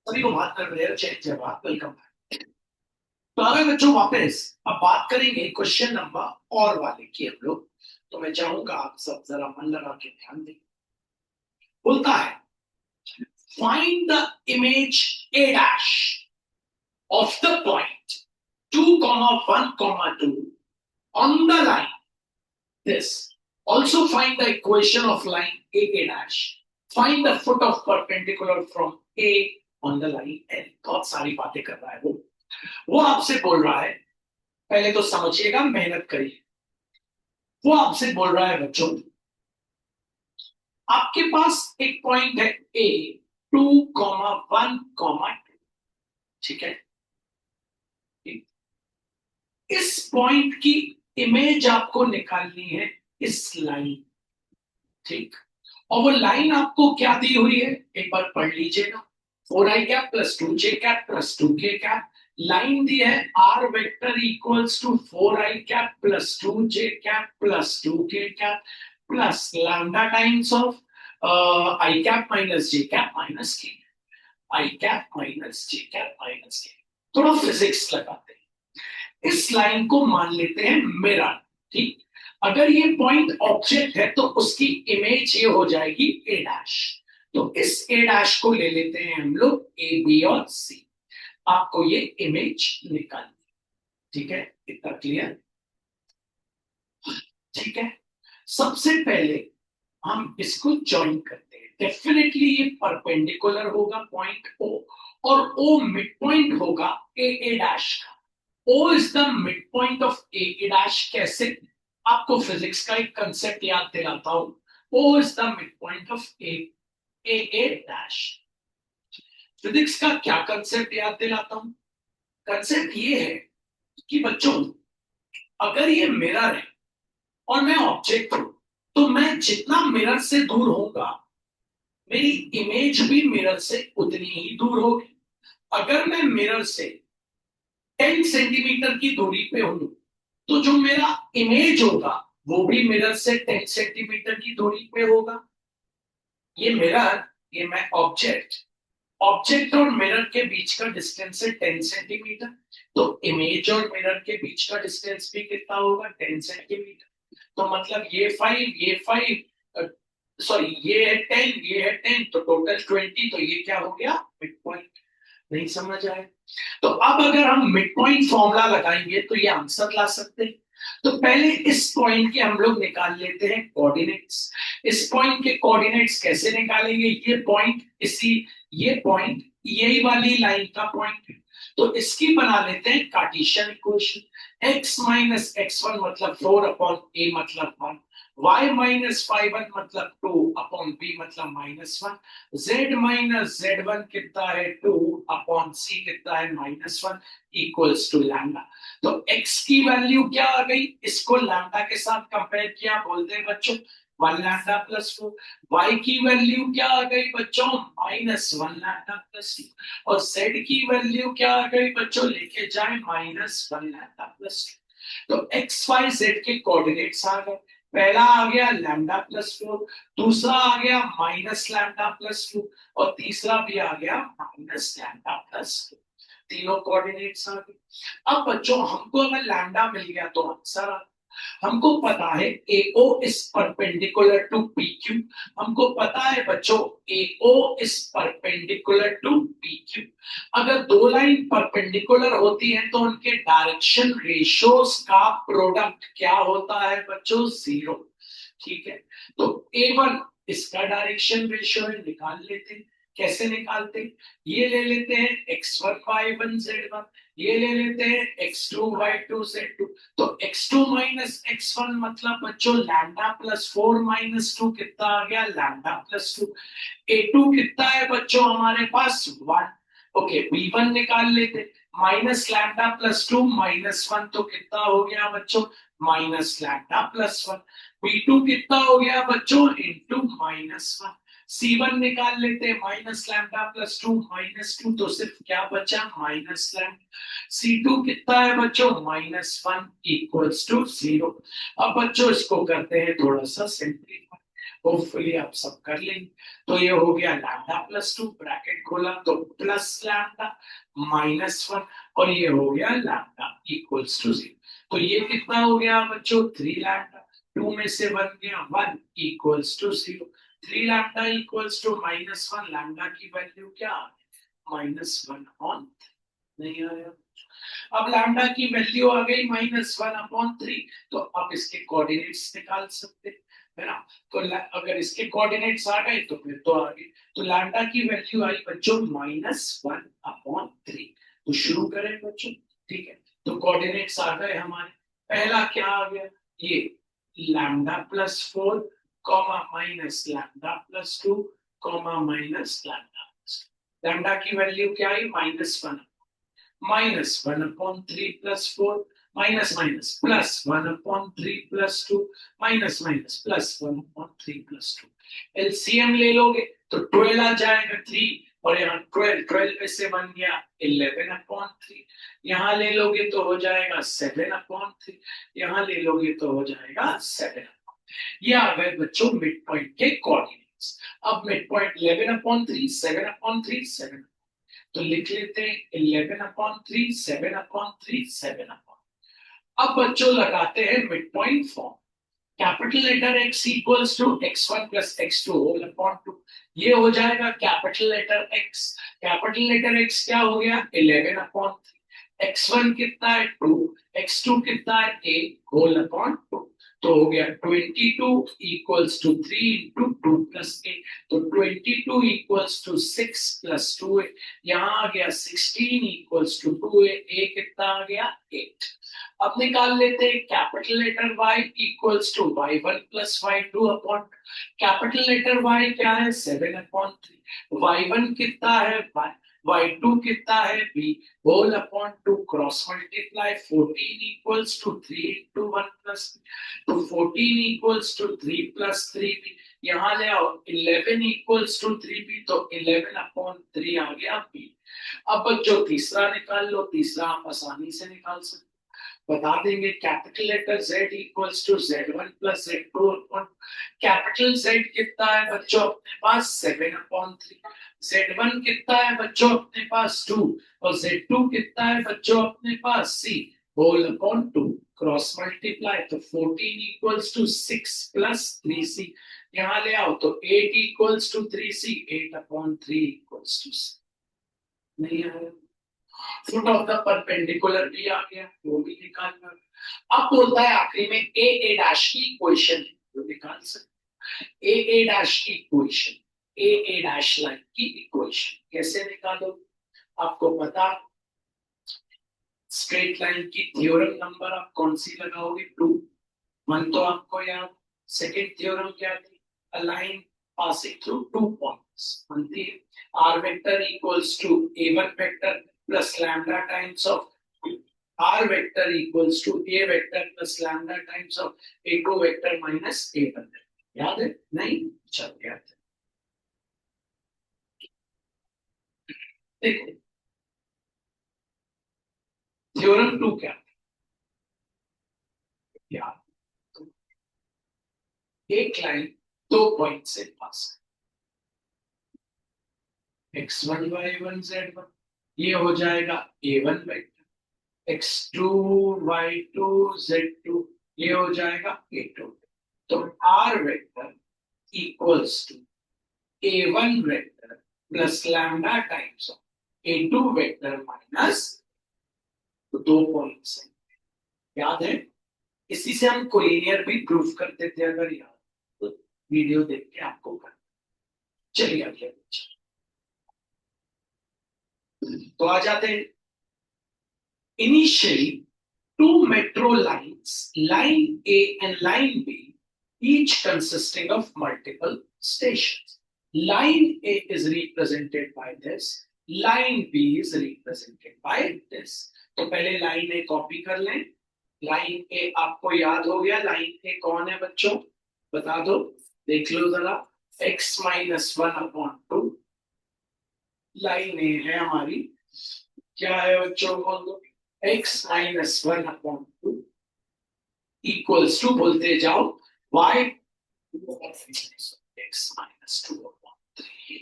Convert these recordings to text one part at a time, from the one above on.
सभी को महात्मा प्रेयर जय जवाहर वेलकम। तो आ गए बच्चों वापस। अब बात करेंगे क्वेश्चन नंबर और वाले की हम लोग। तो मैं चाहूंगा आप सब जरा मन लगा के ध्यान दें। बोलता है find the image A dash of the point 2,1,2 on the line this. Also find the equation of line a dash. Find the foot of perpendicular from A on the line L. बहुत सारी बातें कर रहा है वो आपसे बोल रहा है। पहले तो समझिएगा, मेहनत करिए। वो आपसे बोल रहा है बच्चों, आपके पास एक पॉइंट है ए 2,1,2। ठीक है, इस पॉइंट की इमेज आपको निकालनी है इस लाइन। ठीक, और वो लाइन आपको क्या दी हुई है एक बार पढ़ लीजिएगा। 4i cap plus 2j cap plus 2k cap. Line दी है r vector equals to 4i cap plus 2j cap plus 2k cap plus lambda times of i cap minus j cap minus k. I cap minus j cap minus k. थोड़ा physics लगाते हैं, इस line को मान लेते हैं mirror. ठीक, अगर ये पॉइंट ऑब्जेक्ट है तो उसकी इमेज ये हो जाएगी ए डैश। तो इस ए डैश को ले लेते हैं हम लोग ए बी और सी। आपको ये इमेज निकालनी। ठीक है, इतना क्लियर? ठीक है, सबसे पहले हम इसको ज्वाइन करते हैं। डेफिनेटली ये परपेंडिकुलर होगा पॉइंट ओ, और ओ मिड पॉइंट होगा ए डैश का। O is the mid point of A dash. कैसे? आपको फिजिक्स का एक कंसेप्ट याद दिलाता हूं। O is the mid point of A dash. Physics का क्या कंसेप्ट याद दिलाता हूं? कंसेप्ट ये है कि बच्चों, अगर ये मिरर है और मैं ऑब्जेक्ट हूं, तो मैं जितना मिरर से दूर होगा मेरी इमेज भी मिरर से उतनी ही दूर होगी। अगर मैं मिरर से 10 सेंटीमीटर की दूरी पे हूं, तो जो मेरा इमेज होगा वो भी मिरर से 10 सेंटीमीटर की दूरी पे होगा। ये मिरर, ये मैं ऑब्जेक्ट, ऑब्जेक्ट और मिरर के बीच का डिस्टेंस है 10 सेंटीमीटर। तो इमेज और मिरर के बीच का डिस्टेंस भी कितना होगा? 10 सेंटीमीटर। तो मतलब ये 5 सॉरी ये है 10, ये है 10, तो टोटल 20। तो ये क्या हो गया? Mid point. नहीं समझ आए? तो अब अगर हम मिड पॉइंट फॉर्मूला लगाएंगे तो ये आंसर ला सकते हैं। तो पहले इस पॉइंट के हम लोग निकाल लेते हैं कोऑर्डिनेट्स। इस पॉइंट के कोऑर्डिनेट्स कैसे निकालेंगे? ये पॉइंट, इसी ये पॉइंट यही वाली लाइन का पॉइंट है। तो इसकी बना लेते हैं Cartesian equation. x minus x1 मतलब 4/a मतलब 1, y माइनस 5 मतलब 2/b मतलब -1, z माइनस z1 कितना है 2/c कितना है -1 इक्वल्स टू लैम्डा। तो x की वैल्यू क्या आ गई? इसको लैम्डा के साथ कंपेयर किया, बोलते हैं बच्चों 1 लैम्डा प्लस 4। y की वैल्यू क्या आ गई बच्चों? -1 लैम्डा प्लस 2। और z की वैल्यू क्या आ गई बच्चों? लेके जाए -1 लैम्डा प्लस 2। तो एक्स वाई जेड के कोऑर्डिनेट्स आ गए। पहला आ गया लैम्डा प्लस 4, दूसरा आ गया -लैम्डा प्लस 2, और तीसरा भी आ गया -लैम्डा प्लस 2। तीनों कोऑर्डिनेट्स आ गए। अब बच्चों हमको अगर लैम्डा मिल गया तो आंसर आ। हमको पता है AO is perpendicular to PQ। हमको पता है बच्चों AO is perpendicular to PQ। अगर दो लाइन परपेंडिकुलर होती हैं तो उनके डायरेक्शन रेशियोज का प्रोडक्ट क्या होता है बच्चों? 0। ठीक है, तो A1 इसका डायरेक्शन रेशियो है, निकाल लेते हैं। कैसे निकालते हैं? ये ले लेते हैं x1y1z1, ये ले लेते हैं x2y2z2। तो x2 माइनस x1 मतलब बच्चों लैम्डा प्लस 4 - 2 कितना आ गया? Lambda plus 2। A2 कितना है बच्चों हमारे पास? 1। ओके, B1 निकाल लेते। -लैम्डा प्लस 2 - 1 तो कितना हो गया बच्चों? -Lambda plus 1। B2 कितना हो गया बच्चों? इंटू -1। C1 निकाल लेते हैं -लैम्डा प्लस 2 - 2 तो सिर्फ क्या बचा? -लैम्डा। C2 कितना है बच्चों? -1 इक्वल्स टू 0। अब बच्चों इसको करते हैं थोड़ा सा सिंप्लीफाई। होपफुली आप सब कर लेंगे। तो ये हो गया लैम्डा प्लस 2, ब्रैकेट खोला तो प्लस लैम्डा माइनस 1, और ये हो गया लैम्डा इक्वल्स टू 0। तो ये कितना हो गया बच्चों, 3 लैम्डा, 2 में से 1 गया 1 equals to 0। 3 lambda equals to minus 1, lambda की वैल्यू क्या आ गई, माइनस 1 अपॉन, नहीं आया। अब लैम्डा की वैल्यू आ गई माइनस 1 अपॉन 3, तो अब इसके कोऑर्डिनेट्स निकाल सकते है ना। तो अगर इसके कोऑर्डिनेट्स आ गए तो फिर तो आ गए। तो लैम्डा की वैल्यू आई बच्चों माइनस 1 अपॉन 3। तो शुरू करें बच्चों, ठीक है। तो कोऑर्डिनेट्स आ गए हमारे, पहला क्या आ गया, ये lambda plus 4 comma minus lambda plus 2 comma minus lambda. Lambda की वैल्यू क्या आई, minus 1, minus 1 upon 3 plus 4, minus minus plus 1 upon 3 plus 2, minus minus plus 1 upon 3 plus 2। LCM ले लोगे तो 12 आ जाएगा 3, और यहाँ 12, 12 में से 1 गया 11 अपॉन 3, यहाँ ले लोगे तो हो जाएगा 7 अपॉन 3, यहाँ ले लोगे तो हो जाएगा 7। ये आ गए बच्चों मिड पॉइंट के कोऑर्डिनेट्स। अब मिड पॉइंट 11 अपॉन 3, 7 अपॉन 3, 7, तो लिख लेते हैं 11 अपॉन 3, 7 अपॉन 3, 7 अपॉन। अब बच्चों लगाते हैं mid point form. Capital letter x equals to x1 plus x2 whole upon 2, ये हो जाएगा capital letter x। Capital letter x क्या हो गया, 11 अपॉन 3, x1 कितना है 2, x2 कितना है 8 होल अपॉन 2, तो हो गया 22 इक्वल्स टू 3 इंटू 2 प्लस 8, तो 22 इक्वल्स टू 6 प्लस 2 है, यहाँ आ गया 16 इक्वल्स टू 2 है, a कितना आ गया 8। अब निकाल लेते हैं capital letter y equals to y1 plus y2 upon, capital letter y क्या है 7 अपॉन 3, y1 कितना है 1, y2 कितना है b whole upon 2, cross multiply 14 equals to 3 into 1 plus, तो 14 इक्वल्स टू 3 प्लस 3b, यहाँ ले आओ 11 इक्वल्स टू 3b, तो 11 अपॉन 3 आ गया b। अब बच्चों तीसरा निकाल लो, तीसरा आप आसानी से निकाल सकते, बता देंगे capital letter z equals to z1 plus z2 upon, capital z कितना है बच्चों अपने पास 7 अपॉन 3, z1 कितना है बच्चों अपने पास 2, और z2 कितना है बच्चों अपने पास c whole upon 2, cross multiply, तो 14 इक्वल्स टू 6 प्लस 3c, यहाँ ले आओ तो 8 equals to 3c, 8 upon 3 equals to c, नहीं आया। फुट ऑफ द परपेंडिकुलर भी आ गया, वो भी निकालना। अब बोलता है आखिरी में ए ए डैश की इक्वेशन है, वो निकाल सकते। ए ए डैश की इक्वेशन, ए ए डैश लाइन की इक्वेशन कैसे निकालो, आपको पता, स्ट्रेट लाइन की थ्योरम नंबर आप कौन सी लगाओगे, 2, 1 तो आपको याद, सेकंड थ्योरम क्या थी, a line passing through 2 points, बनती है r vector equals to a1 vector plus lambda times of r vector equals to a vector plus lambda times of a2 vector minus a1, याद है नहीं, चल याद है। देखो थ्योरम 2 क्या है, याद, एक लाइन 2 पॉइंट से पास x1 y1 z1, ये हो जाएगा a1 vector, x2 y2 z2, ये हो जाएगा a2, तो r vector equals to a1 vector plus lambda times of a2 vector minus 2 points है, याद है। इसी से हम कोलिनियर भी प्रूफ करते थे, अगर याद तो वीडियो देख के आपको कर, चलिए अगले बच्चा, तो आ जाते हैं। Initially two metro lines, line A and line B, each consisting of multiple stations. Line A is represented by this, line B is represented by this. तो पहले लाइन ए कॉपी कर लें, लाइन ए आपको याद हो गया, लाइन ए कौन है बच्चों, बता दो, देख लो जरा, x minus 1 upon 2, line A है हमारी, क्या है बच्चों बोल दो, x minus 1 upon 2 equals to, बोलते जाओ, y x माइनस 2/3,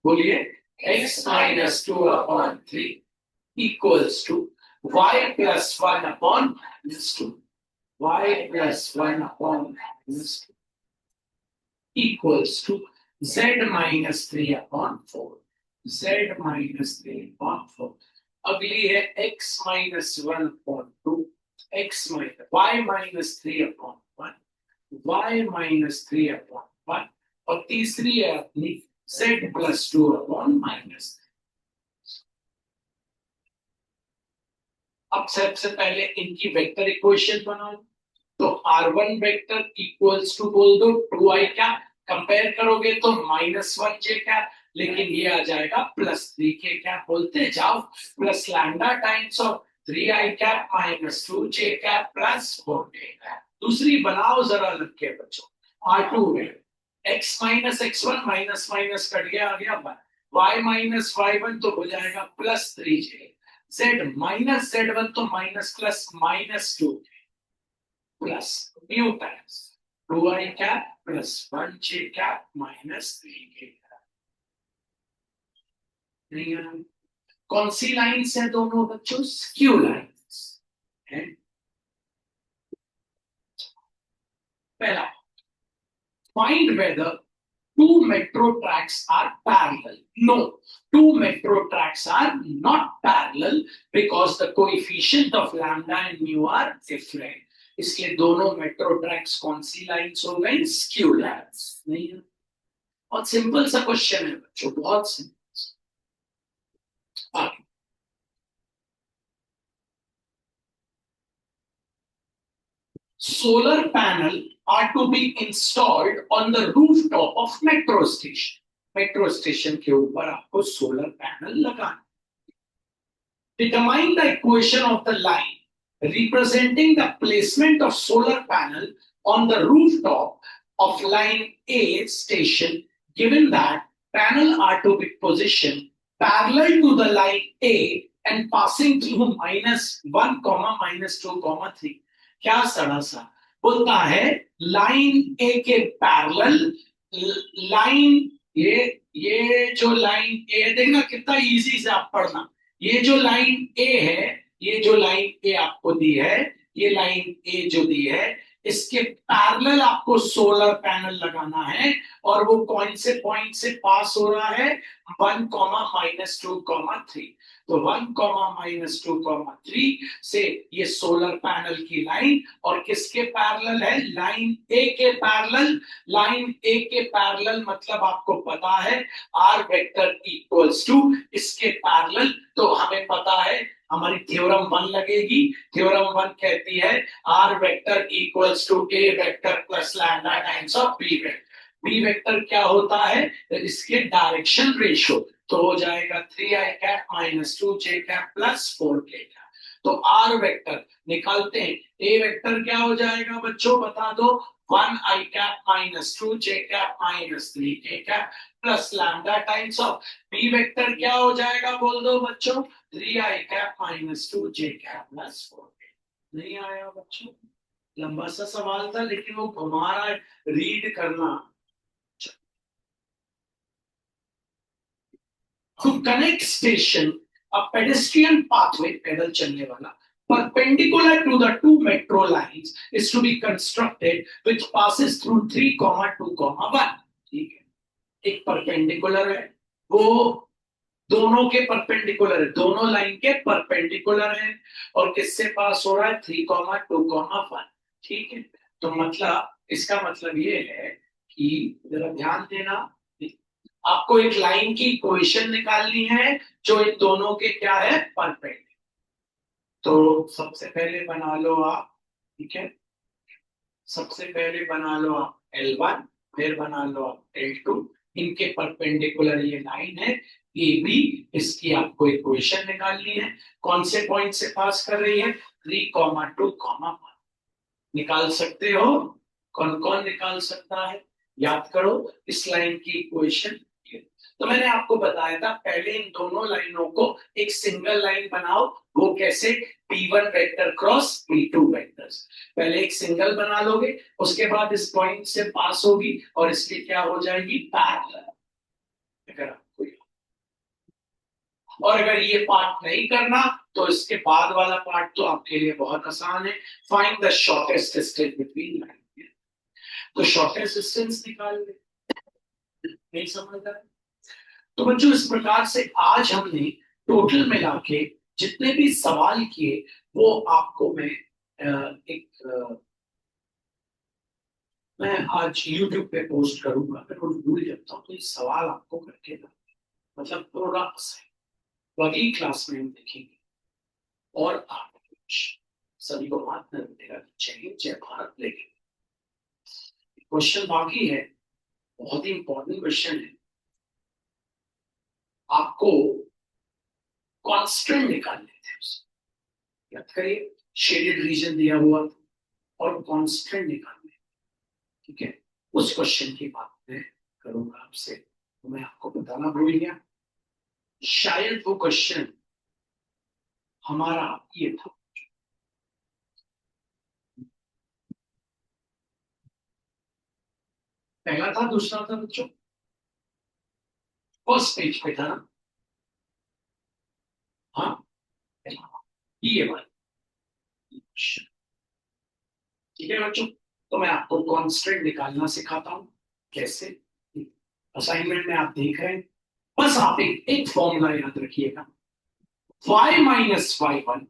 बोलिए x minus 2/3 equals to y plus 1/-2, y plus 1/-2 equals to z minus 3/4, z minus 3/4. अगली है x minus 1/2, x minus y minus 3/1, y minus 3/1, और तीसरी है अपनी z plus 2/-3. अब सबसे पहले इनकी वेक्टर इक्वेशन बनाओ, तो r1 वेक्टर इक्वल्स टू बोल दो 2i कैप, कंपेयर करोगे तो -1 j कैप, लेकिन ये आ जाएगा +3 k कैप, बोलते जाओ plus lambda times of 3i cap -2 j cap plus 4 k cap. दूसरी बनाओ जरा लग के बच्चों, r2 है x minus x1 minus minus cut गया, आ गया y माइनस y1 तो हो जाएगा +3j, z माइनस z1 तो minus plus -2 plus mu times 2i cap plus 1j cap minus 3k cap. कौन सी लाइन्स है दोनों बच्चों? स्क्यू लाइन्स है. पहला, find weather two metro tracks are parallel. No, two metro tracks are not parallel because the coefficient of lambda and mu are different. इसलिए दोनों metro tracks कौन सी lines हो गई? Skew lines. नहीं है? बहुत सिंपल सा क्वेश्चन है बच्चों, बहुत सिंपल. आगे, solar panel are to be installed on the rooftop of metro station. Metro station के ऊपर आपको सोलर पैनल लगाना. Determine the equation of the line representing the placement of solar panel on the rooftop of line A station, given that panel are to be positioned parallel to the line A and passing through -1, -2, क्या सड़ा सा बोलता है, line ए के parallel line, ये जो line ए देखना कितना इजी से आप पढ़ना, ये जो लाइन ए है, ये जो लाइन ए आपको दी है, ये लाइन ए जो दी है, इसके पैरेलल आपको सोलर पैनल लगाना है, और वो कौन से पॉइंट से पास हो रहा है? 1, -2, 3. तो 1, -2, 3 से ये सोलर पैनल की लाइन, और किसके पैरेलल है? लाइन ए के पैरेलल. लाइन ए के पैरेलल मतलब आपको पता है r वेक्टर इक्वल्स टू इसके पैरेलल. तो हमें पता है, हमारी थ्योरम 1 लगेगी. थ्योरम 1 कहती है r vector equals to a vector plus lambda times of b vector. b vector क्या होता है? इसके डायरेक्शन रेशियो. तो हो जाएगा 3i cap -2j cap plus 4k cap. तो r वेक्टर निकालते हैं. a वेक्टर क्या हो जाएगा बच्चों, बता दो? 1i cap -2j cap -3k cap plus lambda times of b vector क्या हो जाएगा, बोल दो बच्चों? 3i cap -2j cap plus 4k. नहीं आया बच्चों? लंबा सा सवाल था, लेकिन वो घुमा रहा है, रीड करना. To connect station, a pedestrian pathway, पैदल चलने वाला, perpendicular to the two metro lines is to be constructed, which passes through 3, 2, 1. ठीक है, एक परपेंडिकुलर है, वो दोनों के परपेंडिकुलर है, दोनों लाइन के परपेंडिकुलर है, और किससे पास हो रहा है? 3, 2, 1. ठीक है, तो मतलब इसका मतलब ये है कि जरा ध्यान देना, आपको एक लाइन की इक्वेशन निकालनी है जो इन दोनों के क्या है? परपेंडिकुलर. तो सबसे पहले बना लो आप, ठीक है, सबसे पहले बना लो आप L1, फिर बना लो आप L2. इनके परपेंडिकुलर ये लाइन है ए बी, इसकी आपको इक्वेशन निकालनी है. कौन से पॉइंट से पास कर रही है? 3, 2, 1. निकाल सकते हो? कौन कौन निकाल सकता है? याद करो इस लाइन की इक्वेशन. तो मैंने आपको बताया था पहले इन दोनों लाइनों को एक सिंगल लाइन बनाओ। वो कैसे? P1 vector cross P2 vectors. पहले एक सिंगल बना लोगे, उसके बाद इस पॉइंट से पास होगी और इसकी क्या हो जाएगी? पैरेलल। अगर आपको, और अगर ये पार्ट नहीं करना तो इसके बाद वाला पार्ट तो आपके लिए बहुत आसान है। Find the shortest distance between line. तो शॉर्टेस्ट डिस्टेंस निकाल ले। नहीं समझ रहा? तो बच्चों इस प्रकार से आज हमने टोटल मिला के जितने भी सवाल किए वो आपको मैं मैं आज YouTube पे पोस्ट करूंगा। मैं कुछ भूल जाता हूँ तो ये सवाल आपको करके ना, मतलब थोड़ा आसान, तो अगली क्लास में हम देखेंगे। और आप सभी को महात्मा मिलेगा। जय हिंद, जय भारत। लेकिन क्वेश्चन बाकी है, बहुत ही इंपॉर्टेंट क्वेश्चन है। आपको कॉन्स्टेंट निकालने थे उससे। याद करिए, शेडेड रीजन दिया हुआ और कॉन्स्टेंट निकालने। ठीक है, उस क्वेश्चन की बात मैं करूंगा आपसे। तो मैं आपको बताना भूल गया, शायद वो क्वेश्चन हमारा ये था। पहला था, दूसरा था बच्चों, फर्स्ट पेज पे था ना? हाँ, ये वाला। ठीक है बच्चों, तो मैं आपको कॉन्स्टेंट निकालना सिखाता हूं कैसे। असाइनमेंट में आप देख रहे हैं, बस आप एक फॉर्मूला याद रखिएगा। y minus y1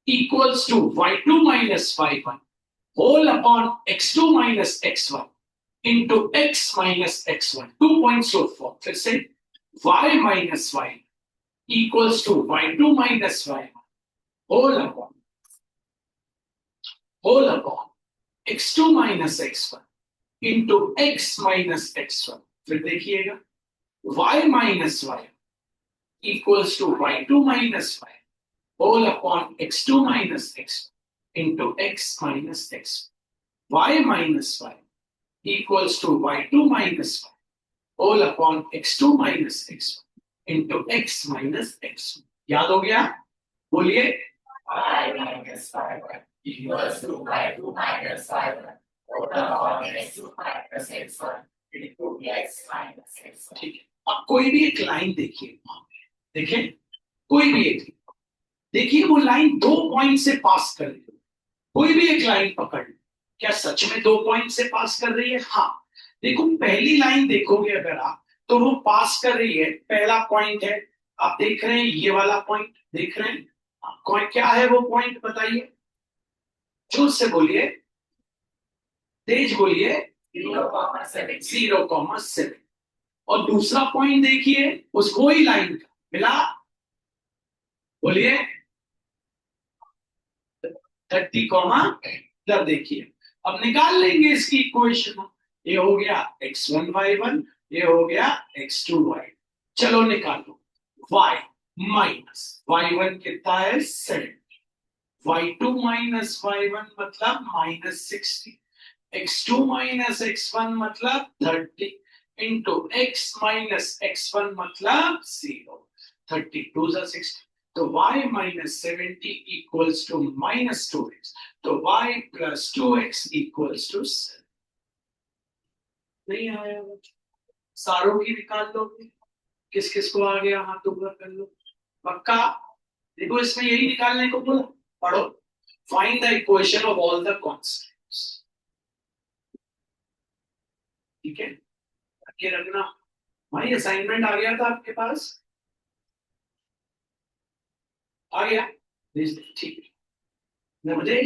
equals to y2 minus y1 whole upon x2 minus x1 into x minus x1। 2.04। फिर से y minus y equals to y2 minus y1 whole upon x2 minus x1 into x minus x1। फिर देखिएगा, y minus y equals to y2 minus y whole upon x2 minus x1 into x minus x1। y minus y equals to y2 minus y whole upon x2 minus x1 into x minus x1। याद हो गया? बोलिए। y minus y1 equals to y2 minus y1 over on x2 minus x1 into x minus x1। ठीक है, अब कोई भी एक लाइन देखिए, देखिए कोई भी एक, देखिए वो लाइन दो पॉइंट से पास कर रही है। कोई भी एक लाइन पकड़, क्या सच में दो पॉइंट से पास कर रही है? हाँ। देखो पहली लाइन देखोगे अगर आप, तो वो पास कर रही है, पहला पॉइंट है, आप देख रहे हैं ये वाला पॉइंट देख रहे हैं। क्या है वो पॉइंट बताइए, जोर से बोलिए, तेज बोलिए। 0,7। और दूसरा पॉइंट देखिए, उसको ही लाइन का मिला, बोलिए 30, इधर देखिए। अब निकाल लेंगे इसकी इक्वेशन। ये हो गया x1y1, ये हो गया x2y। चलो निकालो। y माइनस y1 कितना है? 7। y2 माइनस y1 मतलब -60। x2 माइनस x1 मतलब 30 इंटू x माइनस x1 मतलब 0। 32 जा 60। तो y minus 70 equals to -2x। तो y plus 2x equals to 7। नहीं आया? सारों की निकाल लो। किस किस को आ गया? हाथ ऊपर कर लो। पक्का? देखो इसमें यही निकालने को बोला, पढ़ो। Find the equation of all the constants. ठीक है, रखे रखना भाई। असाइनमेंट आ गया था आपके पास? आ गया? ठीक है, मुझे